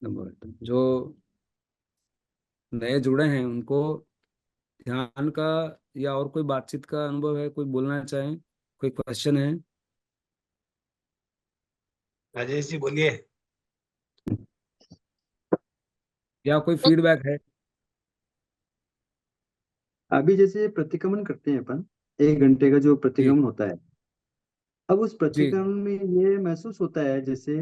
Number जो नए जुड़े हैं उनको ध्यान का या और कोई बातचीत का अनुभव है, कोई बोलना चाहें, कोई क्वेश्चन है? राजेश जी बोलिए। या कोई फीडबैक है? अभी जैसे प्रतिक्रमण करते हैं अपन, 1 घंटे का जो जी प्रतिक्रमण होता है। अब उस जी प्रतिक्रमण में ये महसूस होता है जैसे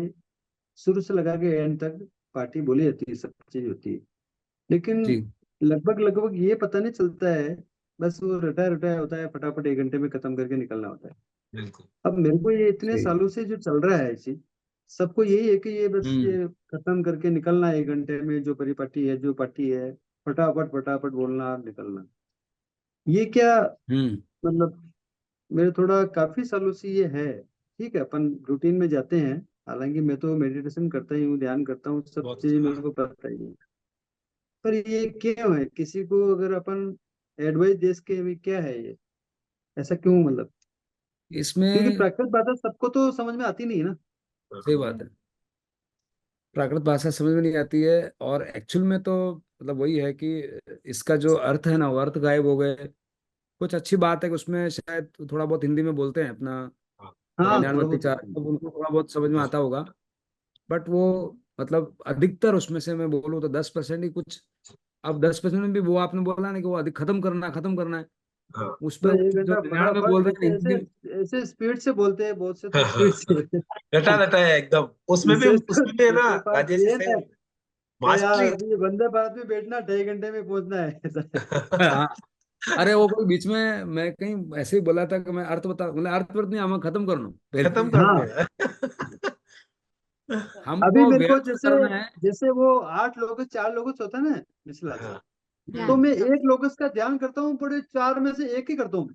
शुरू से लगा के एंड तक पार्टी बोली जाती है, सब चीज होती है, लेकिन जी। लगभग लगभग ये पता नहीं चलता है। बस वो रटाया रटाया होता है, फटाफट 1 घंटे में खत्म करके निकलना होता है। बिल्कुल। अब मेरे को ये इतने सही। सालों से जो चल रहा है चीज, सबको यही है कि ये बस हम्म। ये खत्म करके निकलना है 1 घंटे में, जो परिपाटी है जो पार्टी है, फटाफट फटाफट बोलना निकलना। ये क्या हम्म। मतलब, मेरे थोड़ा काफी सालों से ये है। ठीक है, अपन रूटीन में जाते हैं, हालांकि मैं तो मेडिटेशन करता ही हूँ, ध्यान करता हूँ, सब बहुत चीजें अच्छा। मेरे को पता ही है। पर ये क्यों है, किसी को अगर अपन एडवाइस दे सके भी, क्या है ये, ऐसा क्यों मतलब? क्योंकि इसमें प्राकृतिक बात सबको तो समझ में आती नहीं है ना। सही बात है, प्राकृत भाषा समझ में नहीं आती है। और एक्चुअल में तो मतलब वही है कि इसका जो अर्थ है ना, वो अर्थ गायब हो गए। कुछ अच्छी बात है कि उसमें शायद थोड़ा बहुत हिंदी में बोलते हैं अपना हाँ, हाँ, थोड़ा थोड़ा कल्याणवती बहुत चार, होता है। तो उनको थोड़ा बहुत समझ में आता होगा। बट वो मतलब अधिकतर उसमें से मैं बोलूँ तो 10% ही कुछ। अब 10% में भी वो आपने बोला ना कि वो अधिक खत्म करना है। हाँ। उस तो पे एक जो घंटा 99 फटाफट बोल रहे हैं ऐसे ऐसे हिंदी। ऐसे स्पीड से बोलते हैं, बहुत से हाँ, तो हाँ, स्पीड हाँ। से रटा रटा है एकदम। उसमें भी विशेष तो उसमें भी है ना, जिसके पास राजेश जी ब्रेन सही है बोल रहे हैं। कि मास्टरी। यार अभी वंदे भारत में बैठना, 2.5 घंटे में पहुंचना है ऐसा है। हाँ। अरे वो कोई बीच में मैं कहीं ऐसे ही बोला था कि मैं अर्थ बता, मतलब अर्थ वर्थ नहीं, हमें खत्म करना खत्म पहले। करने हाँ, हैं। अभी हमको मेरे को व्यर्थ जैसे करना है। जैसे वो 8 लोग 4 लोग होता है ना मिथिला, हाँ, तो मैं 1 लोगस का ध्यान करता हूँ, बड़े 4 में से एक ही करता हूँ।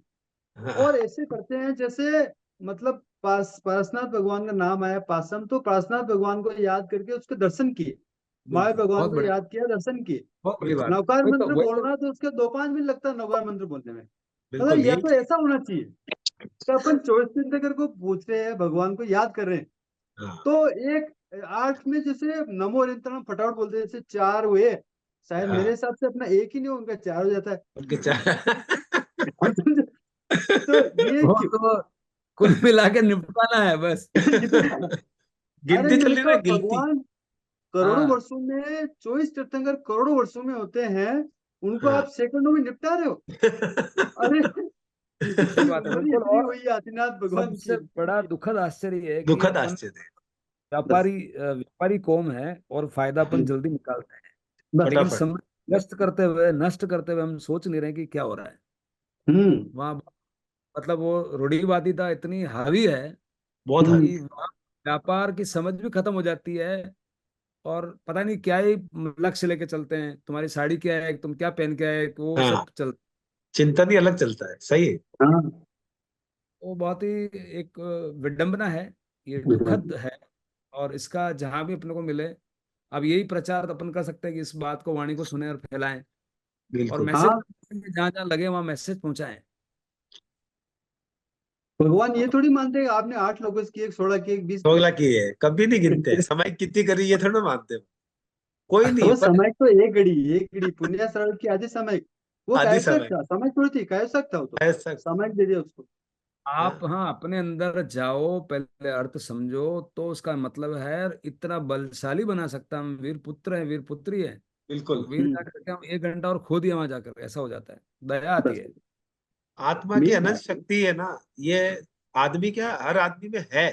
और हाँ, ऐसे करते हैं जैसे मतलब पार्श्वनाथ भगवान का नाम आया, पासम, तो पार्श्वनाथ भगवान को याद करके उसके दर्शन किए, महावीर बिल्कुल। भगवान बहुत को बढ़िया, याद किया, दर्शन किए। बहुत बड़ी बिल्कुल। बात है। नवकार वही तो मंत्र वही तो। बोलना तो उसके 2-5 मिनट लगता है नवकार मंत्र बोलने में। मतलब बिल्कुल या यही तो चाहिए। ऐसा होना चाहिए कि अपन 24 घंटे अगर को पूछ रहे हैं, भगवान को याद कर रहे हैं, हाँ। तो एक 8 में जैसे नमो अरिहंतम फटाफट बोलते हैं, जैसे 4 हुए, शायद मेरे हाँ। हिसाब से अपना एक ही नहीं हो, उनका 4 हो जाता है। उनके चार। और तो ये वो क्यों? तो कुल मिला के निपटाना है बस। जितना, अरे गिनती चल मेरे रही को ना, गिनती। भगवान करोड़ों हाँ। वर्षों में, 24 तीर्थंकर करोड़ों वर्षों में होते हैं, उनको हाँ। आप सेकंडों में निपटा रहे हो। अरे सही इतनी बात है, उंगली बिल्कुल। इतनी और हुई है आदिनाथ भगवान सबसे की। बड़ा दुखद आश्चर्य है कि दुखद अपन आश्चर्य है। बस व्यापारी कौम है और फायदा अपन जल्दी निकालते हैं। बस। लेकिन फटाफट। समय नष्ट करते हुए हम सोच नहीं रहे कि क्या हो रहा है हम्म। वहाँ। मतलब वो रूढ़िवादिता इतनी हावी है बहुत हम्म। हावी कि वहाँ व्यापार की समझ भी खत्म हो जाती है। और पता नहीं क्या ही लक्ष्य लेके चलते हैं, तुम्हारी साड़ी क्या है, तुम क्या पहन के आए, वो है। हाँ, सब चल। चिंतन ही अलग चलता है, सही है। हाँ। वो बहुत ही एक विडंबना है, ये दुखद है। और इसका जहां भी अपने को मिले, अब यही प्रचार अपन कर सकते हैं कि इस बात को, वाणी को सुने और फैलाएं। और बिल्कुल। मैसेज हाँ, जहां जहां लगे वहां मैसेज पहुंचाएं। भगवान ये थोड़ी मानते हैं आपने 8 लोगों की, एक 16 की, एक 20 की। दोगला की है, कभी नहीं गिनते, समय कितनी करी ये थोड़ा ना मानते हो। कोई नहीं वो पर। समय तो एक घड़ी पुण्य सरल की आधी समय, वो आधी कह समय। सकता समय थोड़ी थी, कह सकता हो तो ऐसा। समय दे दिया उसको। आप हाँ, हाँ अपने अंदर जाओ, पहले अर्थ समझो, तो उसका मतलब है इतना बलशाली बना सकता हम, वीर पुत्र है, वीर पुत्री है। बिल्कुल। और वीर जाकर के हम 1 घंटा और खो दिया वहां जाकर, ऐसा हो जाता है, दया आती बस है। आत्मा की मेन अनंत बात। शक्ति है ना ये। आदमी क्या, हर आदमी में है।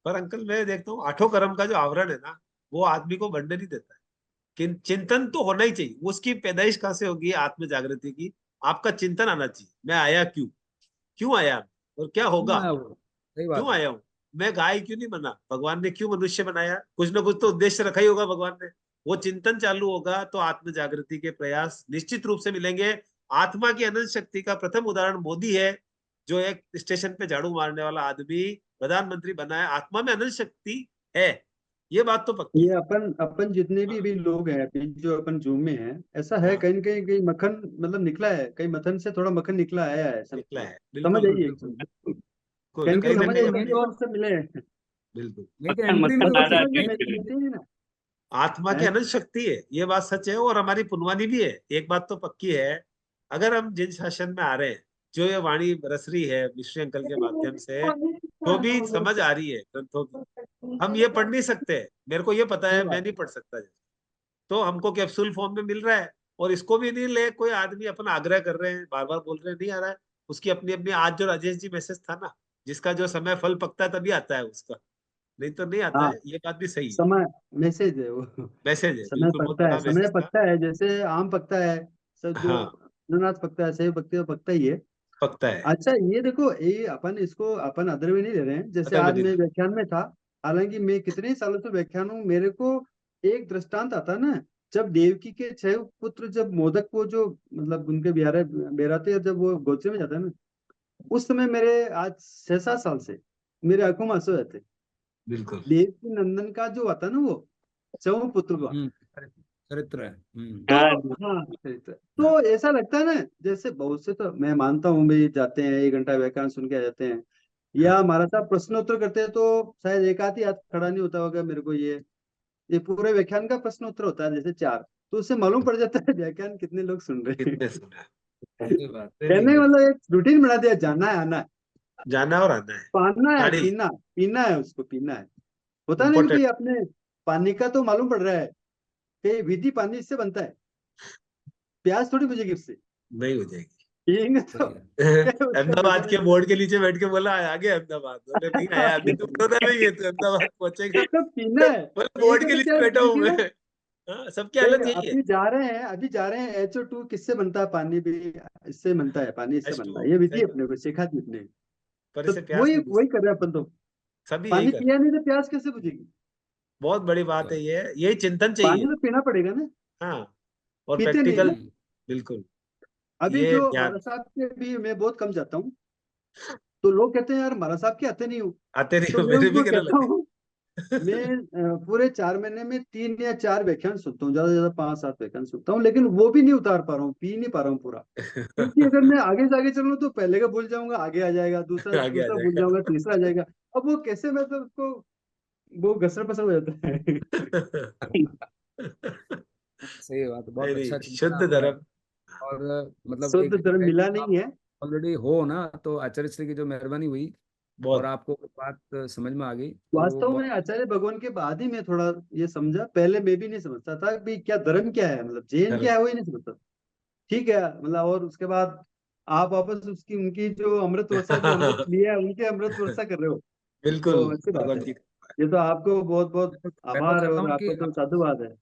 पर अंकल मैं देखता हूँ आठों कर्म का जो आवरण है ना, वो आदमी को बढ़ने नहीं देता है। चिंतन तो होना ही चाहिए। उसकी पैदाइश कहाँ से होगी आत्म जागृति की? आपका चिंतन आना चाहिए, मैं आया क्यों, क्यों आया और क्या होगा, हाँ, वो सही क्यों बात है। आया हूँ। मैं गाय क्यों नहीं बना, भगवान ने क्यों मनुष्य बनाया, कुछ ना कुछ तो उद्देश्य रखा ही होगा भगवान ने। वो चिंतन चालू होगा तो आत्म जागृति के प्रयास निश्चित रूप से मिलेंगे। आत्मा की अनंत शक्ति का प्रथम उदाहरण मोदी है, जो एक स्टेशन पे झाड़ू मारने वाला आदमी प्रधानमंत्री बना है। आत्मा में अनंत शक्ति है, ये बात तो पक्की ये है। अपन अपन जितने भी हाँ, अभी लोग हैं अभी जो अपन जूम में हैं, ऐसा है हाँ, कहीं न कहीं कहीं मक्खन मतलब निकला है, कहीं मथन से थोड़ा मक्खन निकला आया है, निकला समझिए, है, समझ बिल्कुल। आइए बिल्कुल एकदम। बिल्कुल। बिल्कुल कहीं कहीं कहीं ना समझ कहीं आइए, लेकिन अभी। तभी जो अपन से मिले हैं। बिल्कुल। लेकिन मक्खन एंट्री मक्खन नहीं अपन होती। दादा समझ में की नहीं लेते हैं ना। आत्मा की हैं? अनंत शक्ति है, ये बात सच है, और हमारी पुनवानी भी है। एक बात तो पक्की है, अगर हम जिन शासन में आ रहे हैं, जो ये वाणी रस रही है मिश्री अंकल के माध्यम से, तो भी समझ आ रही है ग्रंथों की। हम ये पढ़ नहीं सकते, मेरे को ये पता सही है, मैं बात नहीं पढ़ सकता। तो हमको कैप्सूल फॉर्म में मिल रहा है, और इसको भी नहीं ले कोई आदमी अपना आग्रह कर रहे हैं, बार बार बोल रहे हैं नहीं आ रहा है। उसकी अपनी अपनी, आज जो राजेश जी मैसेज था ना, जिसका जो समय फल पकता है तभी आता है उसका, नहीं तो नहीं आता हाँ, है, ये बात भी सही है। समय मैसेज है वो। मैसेज है, समय बिल्कुल बहुत पकता है, बड़ा समय मैसेज था। पकता है, जैसे आम पकता है, सब जो हाँ, अनानास पकता है, सेब पकते है, पकता ही है। पकता है। अच्छा, ये देखो, ये अपन इसको अपन अदर में नहीं ले रहे हैं, जैसे अदर में आज नहीं मैं था। व्याख्यान में था। हालांकि मैं कितने सालों से व्याख्यान हूँ, मेरे को एक दृष्टांत आता ना, जब देवकी के 6 पुत्र, जब मोदक को जो मतलब उनके बिहार बेराते, और जब वो गोचरे में जाता है ना, उस समय मेरे आज 6-7 साल से मेरे आंखों में आंसू आते। बिल्कुल। देवकी नंदन का जो आता ना, वो 6 पुत्र का, चरित्र है। तो हाँ जी। हाँ, तो ऐसा लगता है ना, जैसे बहुत से, तो मैं मानता हूँ भाई, जाते हैं 1 घंटा व्याख्यान सुन के आ जाते हैं, हाँ, या हमारा साहब प्रश्नोत्तर करते हैं, तो शायद एक आध ही हाथ खड़ा नहीं होता होगा मेरे को। ये पूरे व्याख्यान का प्रश्नोत्तर होता है, जैसे 4, तो उससे मालूम पड़ जाता है व्याख्यान कितने लोग सुन रहे हैं। कितने सुना है। सही बात। नहीं, कहने का बिल्कुल। मतलब एक रूटीन बना दिया, जाना है, आना है, जाना और आना है। पाना है, गाड़ी पीना, पीना है, उसको पीना है। होता नहीं कि इम्पोर्टेंट। भाई अपने पानी का तो मालूम पड़ रहा है कि विधि पानी इससे बनता है, प्यास थोड़ी बुझेगी उससे, नहीं हो जाएगी। पिएंगे तो सही है। क्या उसका अहमदाबाद के बेचारे। बोर्ड के नीचे बैठ के बोला आ गया अहमदाबाद, बोले नहीं आया अभी, तो बड़ौदा में ही है, तो अहमदाबाद पहुंचेगा। तो पीना है, बोले पी बोर्ड के के तो नीचे क्या बैठा हूं जिंदगी मैं। में। हाँ, सबकी देख, हालत यही है। अभी जा रहे हैं HO2 किससे बनता है, पानी भी इससे बनता है, पानी इससे H2O, बनता है, ये विधि सही बात। अपने को सिखा दी अपने। पर तो इसे प्यास वही नहीं वही बुझती। कर रहे हैं अपन तो। सभी यही पानी कर रहे पिया हैं। नहीं तो प्यास कैसे बुझेगी। बहुत बड़ी बात है ये, यही चिंतन पानी चाहिए। तो पीना पड़ेगा ना, हाँ, और पीते नहीं प्रैक्टिकल। ना। बिल्कुल। अभी ये जो ध्यान। मारा साहब के भी मैं बहुत कम जाता हूँ, तो लोग कहते हैं यार मारा साहब के आते नहीं हूँ। आते नहीं तो हो, मैं मेरे भी उनको कहने कहता लगे। हूँ, मैं पूरे 4 महीने में 3 या 4 व्याख्यान सुनता हूँ, ज्यादा से ज्यादा 5-7 व्याख्यान सुनता हूँ, लेकिन वो भी नहीं उतार पा रहा हूँ, पी नहीं पा रहा हूँ पूरा। क्योंकि अगर मैं आगे से आगे चलूँ तो पहले का भूल जाऊंगा, आगे आ जाएगा, दूसरा आगे आ दूसरा भूल जाएगा। जाऊंगा, तीसरा आ जाएगा। अब वो कैसे, मतलब उसको वो घसर पसर हो जाता है। सही बात है, नहीं बहुत नहीं, अच्छा चिंतन शुद्ध आपका है। धर्म। और मतलब शुद्ध एक धर्म है कि मिला आप नहीं है। ऑलरेडी हो ना, तो आचार्य श्री की जो मेहरबानी हुई और बहुत। आपको बात समझ में आ गई, तो वो वास्तव में बहुत। आचार्य भगवान के बाद ही मैं थोड़ा ये समझा, पहले मैं भी नहीं समझता था कि क्या धर्म क्या है, मतलब जैन धर्म। क्या है, वही नहीं समझता। ठीक है, मतलब, और उसके बाद आप वापस उसकी उनकी जो अमृत वर्षा, जो अमृत लिया है, उनके अमृत वर्षा कर रहे हो, बिल्कुल। तो अच्छी बात भगवान है। की। ये तो आपको बहुत बहुत मैं तो आभार है, चाहता और हूँ कि आपको तो साधुवाद है।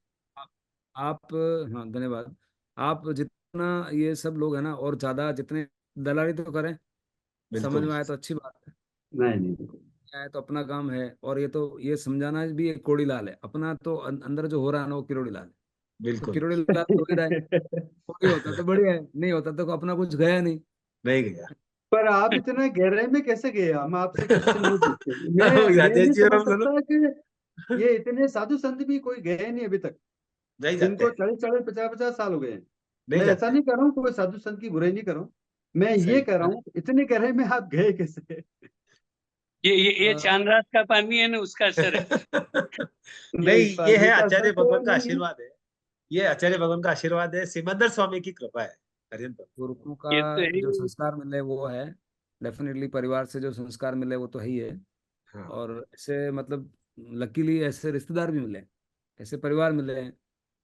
आप हाँ, धन्यवाद। आप जितना ये सब लोग हैं ना, और ज्यादा जितने दलाली तो करें, समझ बिल्कुल। में आए तो अच्छी बात है। नहीं नहीं, आए तो अपना काम है, और ये तो ये समझाना भी एक कोड़ी लाल है अपना, तो अंदर जो हो रहा है ना वो किरोड़ी लाल है। तो बिल्कुल। किरोड़ी लाल तो हो ही रहा है, कोड़ी होता तो बढ़िया है, नहीं होता तो अपना कुछ गया नहीं। नहीं गया। पर आप इतना गहराई में कैसे गए, हम आपसे क्वेश्चन नहीं पूछते। मैं राजेश नहीं जी और समझ हम दोनों सकता कि ये इतने साधु संत भी कोई गए नहीं अभी तक, नहीं जाते जिनको हैं। 40-40, 50-50 साल हो गए हैं। नहीं मैं ऐसा जाते हैं। नहीं कर रहा हूँ, कोई साधु संत की बुराई नहीं कर रहा हूँ, मैं ये सही। कह रहा हूँ इतने गहराई में आप गए कैसे। ये अ, चांद रात का पानी है ना, उसका असर है। नहीं, नहीं, ये है पानी का असर आचार्य तो भगवान का नहीं है। आशीर्वाद है। ये आचार्य भगवान का आशीर्वाद है, सिमंदर स्वामी की कृपा है। हरियन प्रभु। गुरुओं ये तो का जो है। संस्कार मिले वो है, डेफिनेटली परिवार से जो संस्कार मिले वो तो है ही है। हाँ, और ऐसे मतलब लकीली ऐसे रिश्तेदार भी मिले, ऐसे परिवार मिले हैं।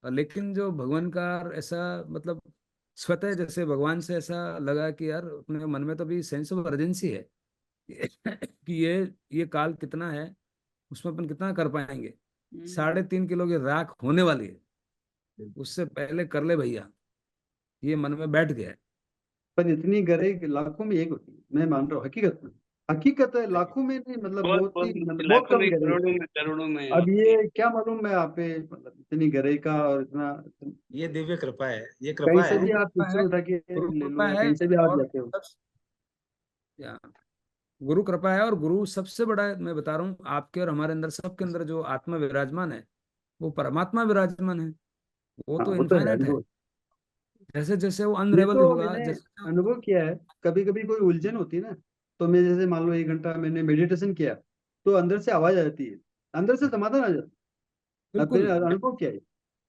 और लेकिन जो भगवान का ऐसा मतलब स्वतः जैसे भगवान से ऐसा लगा कि यार अपने मन में तो भी सेंस ऑफ अर्जेंसी है कि ये काल कितना है, उसमें अपन कितना कर पाएंगे। 3.5 किलो की राख होने वाली है, उससे पहले कर ले भैया, ये मन में बैठ गया है। पर इतनी गहराई लाखों में एक होती है, मैं मान रहा हूँ, हकीकत में। हकीकत है, नहीं, लाखों में नहीं, मतलब बहुत बहुत ही, बहुत मतलब बहुत लाखों कम में, गहराई करोड़ों होती है। में, करोड़ों में अब होती है। ये क्या मालूम मैं आप पे, मतलब इतनी गहराई का, और इतना ये दिव्य कृपा है, ये कहीं कृपा से है। भी गुरु आप कृपा पिक्चर है, उठा के गुरु ले लो, कृपा या है। कहीं से भी आप और जाते हो। या, गुरु कृपा है, और गुरु सबसे बड़ा मैं बता रहा हूँ, आपके और हमारे अंदर सबके अंदर जो आत्मा विराजमान है वो परमात्मा विराजमान है। वो हाँ, तो वो तो है इनफाइनाइट है। अनुभव। जैसे जैसे वो ये अनरेवल तो होगा, मैंने जैसे अनुभव किया है। कभी कभी कोई उलझन होती है ना, तो मैं जैसे मान लो 1 घंटा मैंने मेडिटेशन किया, तो अंदर से आवाज आ जाती है, अंदर से समाधान आ जाता है। अब फिर बिल्कुल। अनुभव क्या है,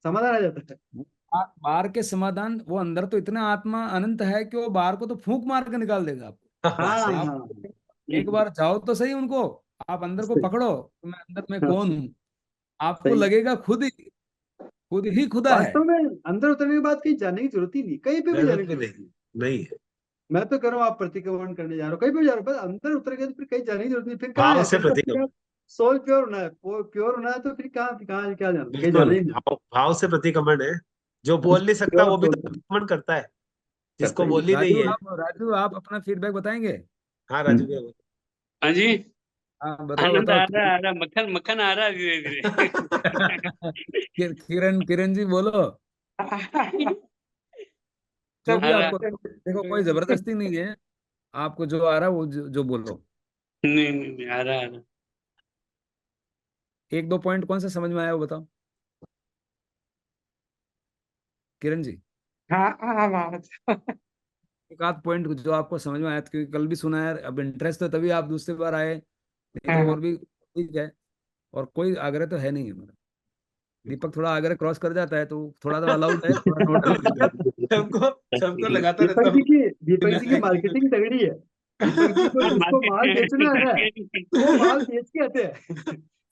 समाधान आ जाता है। बाहर के समाधान, वो अंदर तो इतना आत्मा अनंत है कि वो बाहर को तो फूंक मार के निकाल देगा आपको। हाँ हाँ सही। आप हाँ। एक बार जाओ तो सही उनको, आप अंदर को सही। पकड़ो कि मैं अंदर में हाँ, कौन हूँ, आपको सही। लगेगा खुद ही खुदा है। वास्तव में अंदर उतरने के बाद कहीं जाने की जरूरत ही नहीं, कहीं पे भी जरूरत जाने की भी जरूरत नहीं, नहीं। नहीं है। मैं तो कह रहा हूँ आप प्रतिक्रमण करने जा रहे हो, कहीं पे भी जा रहे हो, बस अंदर उतर गए तो फिर कहीं जाने की जरूरत नहीं, फिर कहाँ भाव है, से फिर तो प्रतिक्रमण। फिर सोल प्योर होना है, प्योर होना है, तो फिर कहाँ कहाँ क्या जाना, कहीं बिल्कुल, जाना ही नहीं। भाव से प्रतिक्रमण है। जो बोल नहीं सकता प्योर वो भी तो सोल प्रतिक्रमण करता है, करता जिसको ही बोल ही नहीं है। राजू आप अपना फीडबैक बताएंगे? हाँ है। राजू भैया बोलो। हाँ जी। हाँ बताओ आनंद बताओ। आ रहा, मक्खन मक्खन आ रहा धीरे धीरे। किरण किरण जी बोलो, जो आ भी रहा। आपको, देखो कोई जबरदस्ती नहीं है, आपको जो आ रहा है वो जो बोलो। नहीं नहीं नहीं, आ रहा आ रहा। एक दो पॉइंट कौन सा समझ में आया वो बताओ, किरण जी। हाँ हाँ हाँ। एक आध पॉइंट जो आपको समझ में आया, क्योंकि कल भी सुना है, अब इंटरेस्ट तो तभी आप दूसरी बार आए, नहीं तो हाँ। और भी ठीक है। और कोई आग्रह तो है नहीं हमारा। दीपक थोड़ा आग्रह क्रॉस कर जाता है तो थोड़ा तो अलाउड है, थोड़ा नोट अलाउड है। सबको सबको लगाता रहता दीपक जी हूँ। की दीपक जी की मार्केटिंग तगड़ी है। दीपक जी को जिसको माल बेचना है ना, वो माल बेच के आते हैं।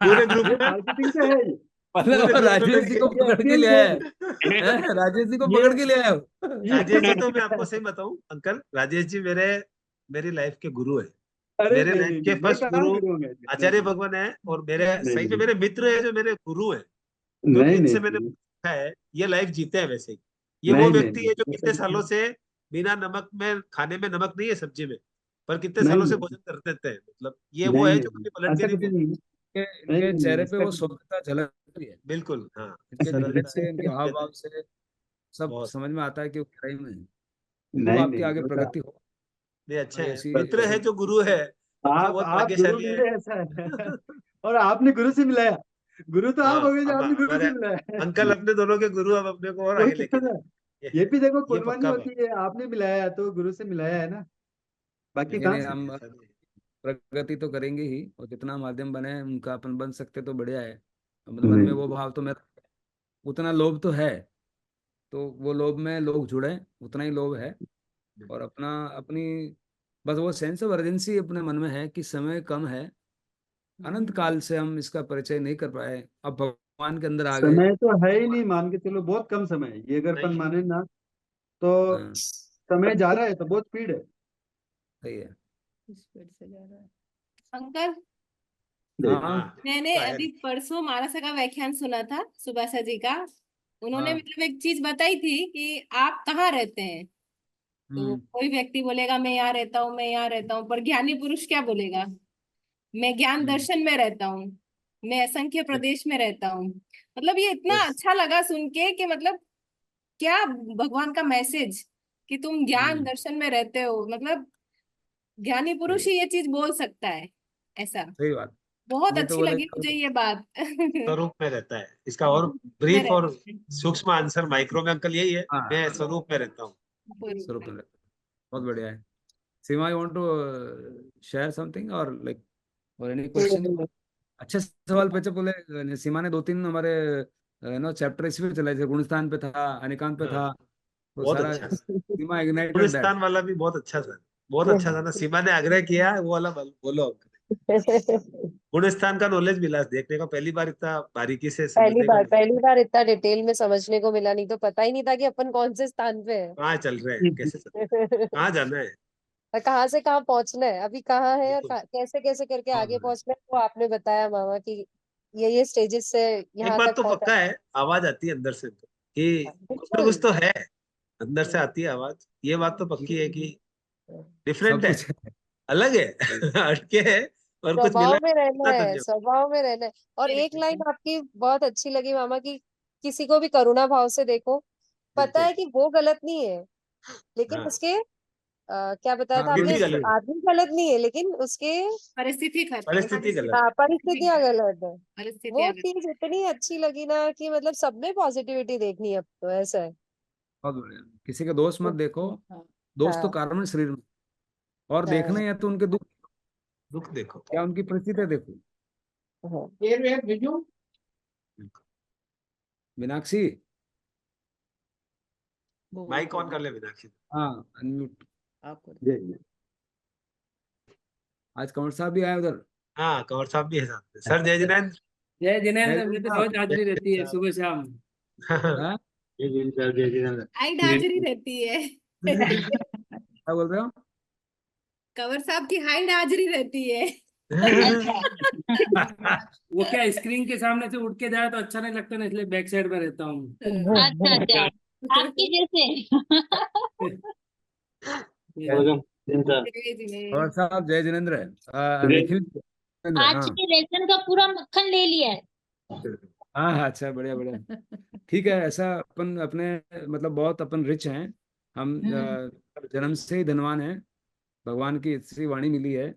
पूरे ग्रुप ये में, मार्केटिंग तो है ही। मतलब पूरे ग्रुप में राजेश मैं, जी को ये पकड़ के एक्चुअल ले में आया है। राजेश जी को ये पकड़ के ले आया हो। ये राजेश जी तो मैं आपको सही बताऊं अंकल, राजेश जी मेरी लाइफ के गुरु है। अरे मेरे नहीं लाइफ नहीं के नहीं, मैं फर्स्ट कहाँ गुरु गुरु होंगे, नहीं आचार्य नहीं भगवान है, और मेरे नहीं सही में नहीं मेरे मित्र है जो मेरे गुरु है, क्योंकि नहीं इनसे नहीं मैंने नहीं सीखा है, ये लाइफ जीते हैं वैसे ही। ये वो नहीं नहीं व्यक्ति नहीं है जो ऐसा कितने कुछ सालों नहीं से बिना नमक में, खाने में नमक नहीं है सब्जी में, पर कितने नहीं सालों से नहीं भोजन कर देते हैं, मतलब ये वो नहीं है नहीं जो नहीं, कभी पलट के ऐसा नहीं कुछ बोलते। नहीं है। नहीं इनके नहीं नहीं, चेहरे पे इसका वो कुछ शुद्धता झलक रही है, बिल्कुल हाँ। इनके नेचर सरलता से, इनके हाव है भाव से सब बहुत। समझ में आता है कि वो गहराई में है। खूब नहीं आपकी नहीं आगे ऐसा प्रगति हो, नहीं अच्छे और हैं, ऐसी मित्र है ऐसी जो गुरु है, समझो बहुत आप गुरु भाग्यशाली है। मिले ऐसा है। और आपने गुरु से मिलाया, गुरु तो आप हाँ हो गए जो अब आपने गुरु हमारे से मिलाया। अंकल अपने दोनों के गुरु, अब अपने को और तो आगे लेके क्या जाए। था, ये भी देखो ये कुर्बानी पक्का बात। होती है, आपने मिलाया तो गुरु से मिलाया है ना, बाकी लेकिन कहाँ ये से। हम ऐसा नहीं प्रगति तो करेंगे ही, और जितना माध्यम बने उनका अपन बन सकते तो बढ़िया है। मतलब मन में नहीं वो भाव तो मेरा, उतना लोभ तो है, तो वो लोभ में लोग जुड़े, उतना ही लोभ है। है। और अपना अपनी बस वो सेंस ऑफ अर्जेंसी अपने मन में है कि समय कम है, अनंत काल से हम इसका परिचय नहीं कर पाए, अब भगवान के अंदर आ गए। समय तो है ही नहीं, मान के चलो बहुत कम समय है ये, अगर अपन नहीं माने ना तो हाँ, समय जा रहा है तो बहुत स्पीड है। सही है। स्पीड से जा रहा है। अंकल, हाँ हाँ मैंने तो है अभी नहीं। परसों मानसा का व्याख्यान सुना था, सुभाषा जी का। उन्होंने हाँ। मतलब एक चीज बताई थी कि आप कहाँ रहते हैं, तो हम्म। कोई व्यक्ति बोलेगा मैं यहाँ रहता हूँ, मैं यहाँ रहता हूँ, पर ज्ञानी पुरुष क्या बोलेगा, मैं ज्ञान हम्म। दर्शन में रहता हूँ, मैं असंख्य प्रदेश में रहता हूँ। मतलब ये इतना यस। अच्छा लगा सुन के कि मतलब क्या भगवान का मैसेज कि तुम ज्ञान हम्म। दर्शन में रहते हो, मतलब ज्ञानी सही पुरुष है, ही ये चीज बोल सकता है ऐसा। सही बात। बहुत नहीं तो अच्छी बोले लगी मुझे ये बात। स्वरूप में रहता है, इसका और में ब्रीफ और रहते हैं। सूक्ष्म आंसर माइक्रो में अंकल यही है, हाँ, मैं स्वरूप में रहता हूँ। स्वरूप में रहता है। बहुत बढ़िया है। Seema, you want to share something और लाइक, और एनी क्वेश्चन? अच्छे सवाल पूछे बोले, सीमा ने दो तीन हमारे चैप्टर इसी पे चलाए थे, गुणस्थान पे था, अनिकांत पे हाँ था, तो बहुत सारा अच्छा। सीमा इग्नाइटेड दैट। गुलिस्तान वाला भी बहुत अच्छा था, बहुत अच्छा था ना, सीमा ने आग्रह किया वो वाला बोलो अंकल। गुलिस्तान का नॉलेज मिला देखने को, पहली बार इतना बारीकी से समझने को मिला। पहली बार इतना डिटेल में समझने को मिला, नहीं तो पता ही नहीं था कि अपन कौन से स्थान पे कहाँ चल रहे हैं, कैसे चल रहे हैं, है। कहाँ जाना है। और कहाँ से कहाँ पहुंचना है, अभी कहाँ है और बिल्कुल कैसे कैसे करके हाँ, आगे पहुंचना है, वो आपने बताया मामा कि ये स्टेजेस से एक यहाँ बात तक तो पहुंचा। पक्का है, आवाज आती है अंदर से तो, कि कुछ ना कुछ बिल्कुल। तो है, अंदर से आती है आवाज, ये बात तो पक्की है कि सब डिफरेंट है, कुछ है। अलग है, हटके है, और कुछ मिला स्वभाव में रहना इतना है, धन्यवाद। स्वभाव में रहना है। और एक लाइन आपकी बहुत अच्छी लगी मामा की, किसी को भी करुणा भाव से देखो, पता बिल्कुल है कि वो गलत नहीं है, लेकिन हाँ, उसके क्या बताया था आपने, स्थिति कार्मिक, गलत, आदमी गलत नहीं है लेकिन उसके परिस्थिति खत्म, परिस्थिति गलत। परिस्थितियां गलत है। वो परिस्थितियां गलत। चीज इतनी अच्छी लगी ना कि मतलब सब में पॉजिटिविटी देखनी है अब तो, ऐसा है। बहुत बढ़िया। किसी का दोस्त मत देखो, हाँ। दोस्त तो हाँ कारण है शरीर में, और देखना हाँ ही है तो उनके दुख दुख देखो। या उनकी परिस्थितियां देखो। हाँ। फिर बिजू मीनाक्षी, माइक ऑन कर ले मीनाक्षी। हाँ अनम्यूट। आपको आज कंवर साहब भी आए उधर। हाँ कंवर साहब भी है साथ में। सर जय जिनेंद्र। जय जिनेंद्र, जय मेरी तो साहब। रोज हाजिरी रहती है सुबह शाम। हाँ? हाइट हाजिरी रहती है। क्या बोल रहे हो? कंवर साहब की हाइट हाजिरी रहती है। वो क्या स्क्रीन के सामने से उठ के जाए तो अच्छा नहीं लगता ना, इसलिए बैक साइड में रहता हूँ। अच्छा अच्छा, आपकी जैसे। जय जिनेंद्र। कंवर साहब जय जिनेंद्र है। निखिल जिनेंद्र, आज हाँ। के रेशन का पूरा मक्खन ले लिया है। हाँ हाँ, अच्छा बढ़िया बढ़िया। ठीक है, ऐसा अपन अपने मतलब बहुत अपन रिच हैं हम, जन्म से ही धनवान हैं। भगवान की इतनी वाणी मिली है,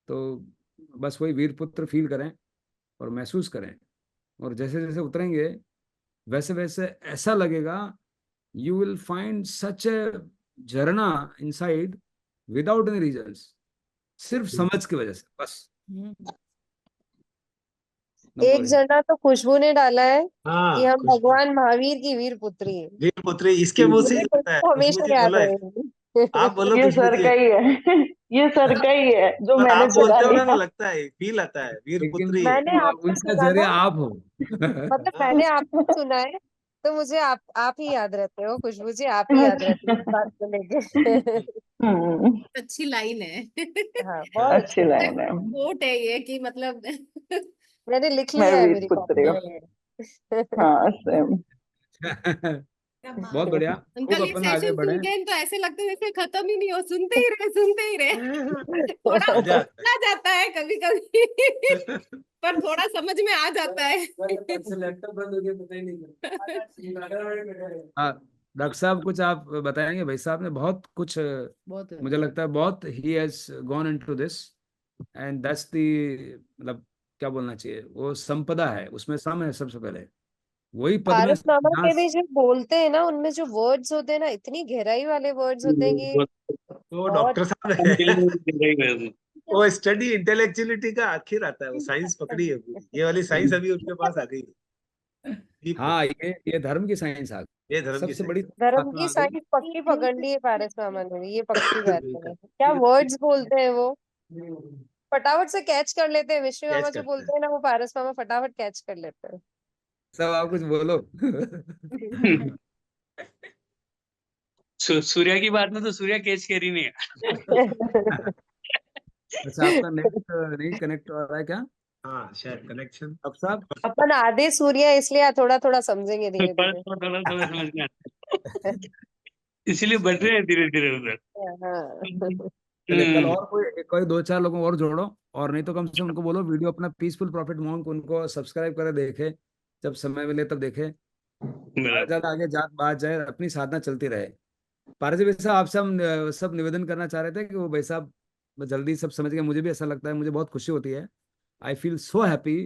तो बस वही वीर पुत्र फील करें और महसूस करें, और जैसे जैसे उतरेंगे वैसे वैसे ऐसा लगेगा, यू विल फाइंड सच ए झरना इनसाइड विदाउट एनी रीजंस, सिर्फ समझ की वजह से बस। नो एक वरी। झरना तो खुशबू ने डाला है कि हाँ हम खुशबू, भगवान महावीर की वीर पुत्री हैं। वीर पुत्री इसके मुंह से ही मुझे निकलता है। खुशबू खुशबू हमेशा जी याद बोलो है। रहेगी। आप बोलो ये खुशबू सर जी। का ही है। ये सर का ही है जो और मैंने आप चुरा बोलते हो ना तो लिया। लगता है, फील आता है, वीर लेकिन पुत्री है। मैंने आपको उनका सुना जरिया ना, आप हो। मतलब मैंने आपको सुना है, तो मुझे आप ही याद रहते हो खुशबू जी, आप ही याद रहते हो इस बात को लेके। हम्म, अच्छी लाइन है। हाँ बहुत अच्छी अच्छी। लाइन है। कोट है ये कि मतलब। मैंने लिख मैं लिया है वीर मेरी पुत्री कॉपी हूँ। में। हाँ सेम। बहुत बढ़िया, खूब अंकल ये अपन आगे सेशन बढ़े। सुन के तो ऐसे लगता है जैसे खत्म ही नहीं हो, सुनते ही रहे सुनते ही रहे। थोड़ा मजा आता आ जाता है कभी कभी, पर थोड़ा समझ में आ जाता है। लैपटॉप बंद हो गया, पता ही नहीं चला। हाँ, डॉक्टर साहब कुछ आप बताएंगे? भाई साहब ने बहुत कुछ, बहुत है। मुझे लगता है बहुत he has gone into this, and that's the मतलब क्या बोलना चाहिए, वो संपदा है, उसमें सम है सबसे पहले, वही पद में पारस मामा जहाँ के भी जो बोलते हैं ना, उनमें जो वर्ड्स होते हैं ना, इतनी गहराई वाले वर्ड्स होते हैं कि तो बहुत। डॉक्टर साहब है। वो स्टडी इंटेलेक्चुअलिटी का आखिर आता है, वो साइंस पकड़ी है पूरी, ये वाली साइंस अभी उनके पास आ गई है। डीप में। हाँ, ये धर्म की साइंस आ ये गई, धर्म की सबसे साइंस। बड़ी धर्म आत्मा की आ गई। साइंस पक्की पकड़ ली है पारस मामा ने भी, ये पक्की बात है। क्या वर्ड्स बोलते हैं वो, फटाफट से कैच कर लेते हैं। मिश्री कैच मामा जो करते हैं। बोलते हैं ना, वो पारस मामा फटाफट कैच कर लेते हैं। सब आप कुछ बोलो। सूर्या की बात में तो सूर्या कैच कर ही नहीं है। अच्छा, आपका नेट नहीं कनेक्ट हो रहा है क्या हाँ शायद कनेक्शन। अब साहब? अपन आधे सूर्य है, इसलिए थोड़ा थोड़ा समझेंगे धीरे पर धीरे। थोड़ा थोड़ा समझ में आता है। इसलिए बढ़ रहे हैं धीरे धीरे उधर। हाँ। चलिए, कल हम्म। और कोई कोई दो चार लोगों को और जोड़ो, और नहीं तो कम से कम उनको बोलो वीडियो अपना पीसफुल प्रॉफिट मॉन्क उनको सब्सक्राइब करे, देखे जब समय मिले तब देखे, ज्यादा बराबर। ज्यादा आगे जात बात जाए, अपनी साधना चलती रहे। पारसी भाई साहब, आपसे हम सब निवेदन करना चाह रहे थे कि वो भाई साहब जल्दी सब समझ गए, मुझे भी ऐसा लगता है, मुझे बहुत खुशी होती है। आई फील सो हैप्पी,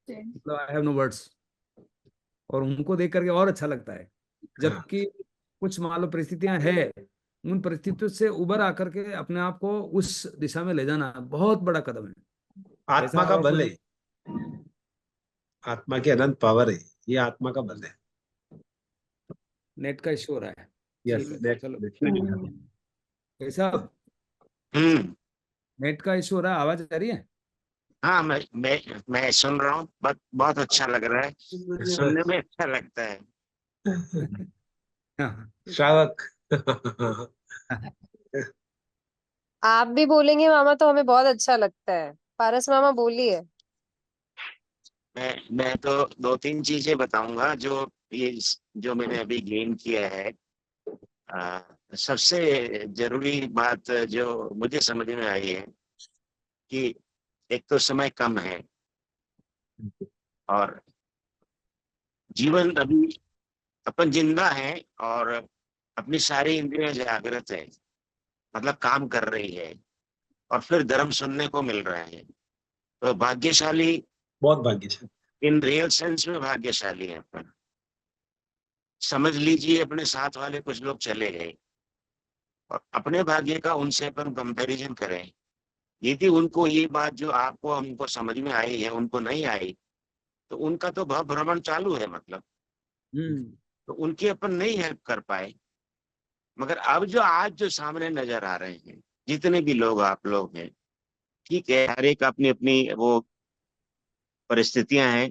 मतलब आई हैव नो वर्ड्स, और उनको देख करके और अच्छा लगता है। हाँ जबकि कुछ मान लो परिस्थितियां हैं, उन परिस्थितियों से उबर आकर के अपने आप को उस दिशा में ले जाना बहुत बड़ा कदम है। भाई आत्मा साहब का और बल कुछ? है। आत्मा की अनंत पावर है। ये आत्मा का बल है। नेट का इश्यू हो रहा है। यस। ठीक है, चलो। भाई साहब, हम्म। नेट का इश्यू हो रहा है, आवाज आ रही है? हाँ मैं सुन रहा हूँ, बहुत अच्छा लग रहा है, सुनने में अच्छा लगता है। हाँ। श्रावक। आप भी बोलेंगे मामा तो हमें बहुत अच्छा लगता है। पारस मामा बोलिए। मैं तो दो तीन चीजें बताऊंगा जो मैंने अभी गेन किया है। सबसे जरूरी बात जो मुझे समझ में आई है कि एक तो समय कम है, और जीवन अभी अपन जिंदा है, और अपनी सारी इंद्रियां जागृत है, मतलब काम कर रही है, और फिर धर्म सुनने को मिल रहा है। तो भाग्यशाली, बहुत भाग्यशाली। इन रियल सेंस में भाग्यशाली है अपन। समझ लीजिए अपने साथ वाले कुछ लोग चले गए, और अपने भाग्य का उनसे अपन कंपैरिजन करें, यदि उनको ये बात जो आपको हमको समझ में आई है उनको नहीं आई, तो उनका तो भ्रमण चालू है, मतलब तो उनकी अपन नहीं हेल्प कर पाए। मगर अब जो आज जो सामने नजर आ रहे हैं, जितने भी लोग आप लोग हैं, ठीक है, हर एक अपनी अपनी वो परिस्थितियां हैं,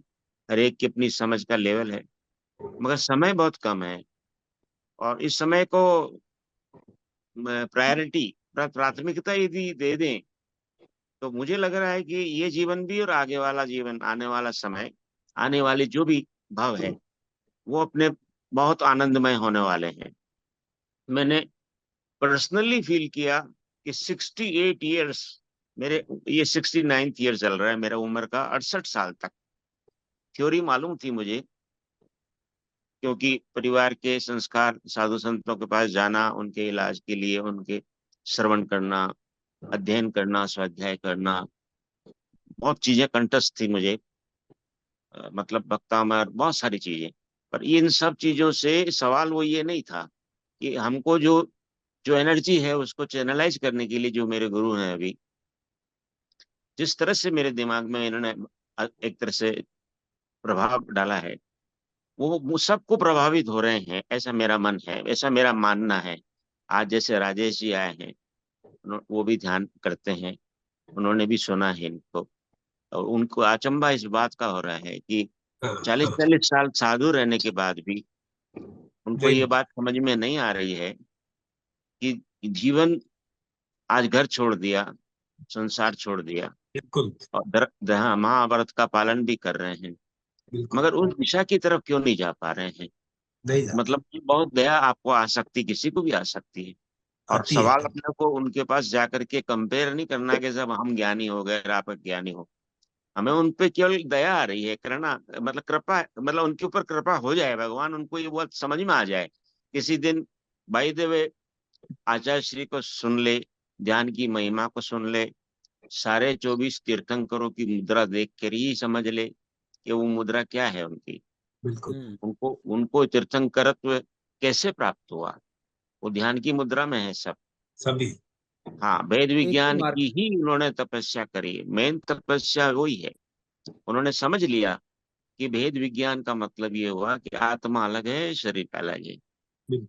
हर एक की अपनी समझ का लेवल है, मगर समय बहुत कम है। और इस समय को प्रायोरिटी, प्राथमिकता यदि दे दें, तो मुझे लग रहा है कि ये जीवन भी और आगे वाला जीवन, आने वाला समय, आने वाली जो भी भव है, वो अपने बहुत आनंदमय होने वाले हैं। मैंने पर्सनली फील किया कि 68 ईयर्स, मेरे ये 69th ईयर चल रहा है मेरा उम्र का, 68 साल तक थ्योरी मालूम थी मुझे, क्योंकि परिवार के संस्कार, साधु संतों के पास जाना, उनके इलाज के लिए उनके श्रवण करना, अध्ययन करना, स्वाध्याय करना, बहुत चीजें कंठस्थ थी मुझे, मतलब वक्तामर, बहुत सारी चीजें। पर इन सब चीजों से सवाल वो ये नहीं था कि हमको जो जो एनर्जी है उसको चैनलाइज करने के लिए जो मेरे गुरु हैं अभी, जिस तरह से मेरे दिमाग में इन्होंने एक तरह से प्रभाव डाला है, वो सबको प्रभावित हो रहे हैं, ऐसा मेरा मन है, ऐसा मेरा मानना है। आज जैसे राजेश जी आए हैं, वो भी ध्यान करते हैं, उन्होंने भी सुना है इनको, और उनको अचंभा इस बात का हो रहा है कि 40-40 साल साधु रहने के बाद भी उनको ये बात समझ में नहीं आ रही है कि जीवन, आज घर छोड़ दिया, संसार छोड़ दिया, बिल्कुल, और महाभारत का पालन भी कर रहे हैं, बिल्कुल मगर उस दिशा की तरफ क्यों नहीं जा पा रहे हैं? नहीं जाता, मतलब बहुत दया आपको आ सकती, किसी को भी आ सकती है। और आती है। सवाल अपने को उनके पास जाकर के कंपेयर नहीं करना कि जब हम ज्ञानी हो गए, आप ज्ञानी हो। हमें उन पे केवल दया आ रही है, करना मतलब कृपा, मतलब उनके ऊपर कृपा हो जाए, भगवान उनको ये बात समझ में आ जाए। किसी दिन बाई द वे आचार्य श्री को सुन ले, ध्यान की महिमा को सुन ले, सारे 24 तीर्थंकरों की मुद्रा देख कर ही समझ ले कि वो मुद्रा क्या है उनकी, बिल्कुल उनको उनको तीर्थंकरत्व कैसे प्राप्त हुआ। वो ध्यान की मुद्रा में है सब। सभी। हाँ, वेद एक विज्ञान मार्ग। की ही उन्होंने तपस्या करी, मेन तपस्या वही है। उन्होंने समझ लिया कि भेद विज्ञान का मतलब ये हुआ कि आत्मा अलग है, शरीर अलग है।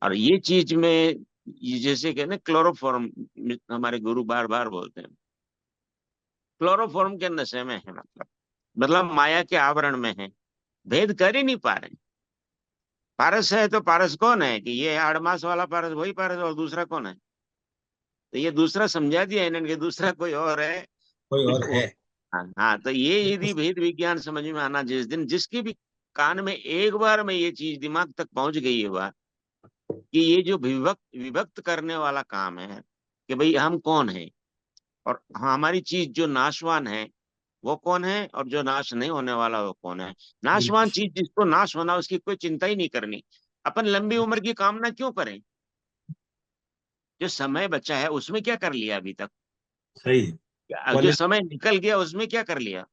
और ये चीज में, ये जैसे कि ना क्लोरोफॉर्म, हमारे गुरु बार बार बोलते हैं, क्लोरोफॉर्म के नशे में है, मतलब माया के आवरण में है, भेद कर ही नहीं पा रहे। पारस है तो पारस कौन है, कि ये आड़मास वाला पारस वही पारस, और दूसरा कौन है? तो ये दूसरा समझा दिया इन्होंने कि दूसरा कोई और है। कोई और है। हाँ हाँ, तो ये यदि भेद विज्ञान समझ में आना, जिस दिन जिसकी भी कान में एक बार में ये चीज दिमाग तक पहुंच गई है बात, कि ये जो विभक्त विभक्त करने वाला काम है कि भाई हम कौन है, और हमारी चीज जो नाशवान है वो कौन है, और जो नाश नहीं होने वाला वो कौन है। नाशवान चीज जिसको नाश होना, उसकी कोई चिंता ही नहीं करनी। अपन लंबी उम्र की कामना क्यों करें? जो समय बचा है उसमें क्या कर लिया अभी तक? सही है। जो समय निकल गया उसमें क्या कर लिया?